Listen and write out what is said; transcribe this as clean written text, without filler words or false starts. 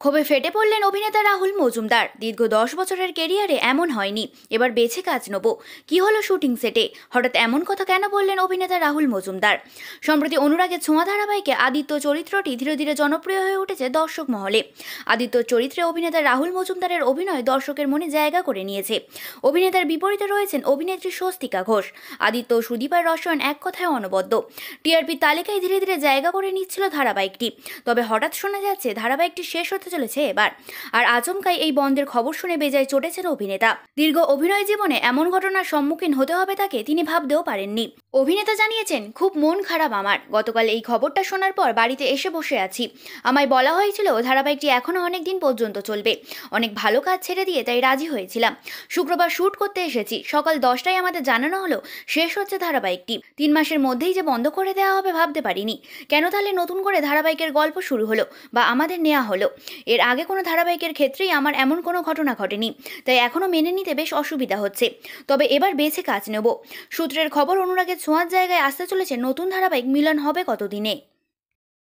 ক্ষোভে ফেটে পড়লেন অভিনেতা রাহুল মজুমদার। দীর্ঘ 10 বছরের কেরিয়ারে এমন হয়নি, এবার বেছে কাজ নেব। কি হলো শুটিং সেটে, হঠাৎ এমন কথা কেন বললেন অভিনেতা রাহুল মজুমদার? সম্প্রতি অনুরাগের ছোঁয়া ধারাবাহিকে আদিত্য চরিত্রটি ধীরে ধীরে জনপ্রিয় হয়ে উঠেছে দর্শক মহলে। আদিত্য চরিত্রে অভিনেতা রাহুল মজুমদারের অভিনয় দর্শকের মনে জায়গা করে নিয়েছে। অভিনেতার বিপরীতে রয়েছেন অভিনেত্রী স্বস্তিকা ঘোষ। আদিত্য ও সুদীপার রসায়ন এক কথায় অনবদ্য। টিআরপি তালিকায় ধীরে ধীরে জায়গা করে নিচ্ছিল ধারাবাহিকটি। তবে হঠাৎ শোনা যাচ্ছে ধারাবাহিকটি শেষ হতে চলেছে এবার। আর আচমকাই এই বন্ধের খবর শুনে বেজায় চটেছেন অভিনেতা। দীর্ঘ অভিনয় জীবনে এমন ঘটনার সম্মুখীন হতে হবে তাকে তিনি ভাবতেও পারেননি। অভিনেতা জানিয়েছেন, খুব মন খারাপ আমার। গতকাল এই খবরটা শোনার পর বাড়িতে এসে বসে আছি। আমায় বলা হয়েছিল ধারাবাহিকটি এখনো অনেক দিন পর্যন্ত চলবে। অনেক ভালো কাজ ছেড়ে দিয়ে তাই রাজি হয়েছিলাম। শুক্রবার শুট করতে এসেছি, সকাল 10টায় আমাদের জানানো হলো শেষ হচ্ছে ধারাবাহিকটি। 3 মাসের মধ্যেই যে বন্ধ করে দেওয়া হবে ভাবতে পারিনি। কেন তাহলে নতুন করে ধারাবাহিকের গল্প শুরু হলো বা আমাদের নেওয়া হলো? এর আগে কোনো ধারাবাহিকের ক্ষেত্রেই আমার এমন কোনো ঘটনা ঘটেনি, তাই এখনও মেনে নিতে বেশ অসুবিধা হচ্ছে। তবে এবার বেছে কাজ নেব। সূত্রের খবর, অনুরাগের ছোঁয়ার জায়গায় আসতে চলেছে নতুন ধারাবাহিক। মিলন হবে কতদিনে?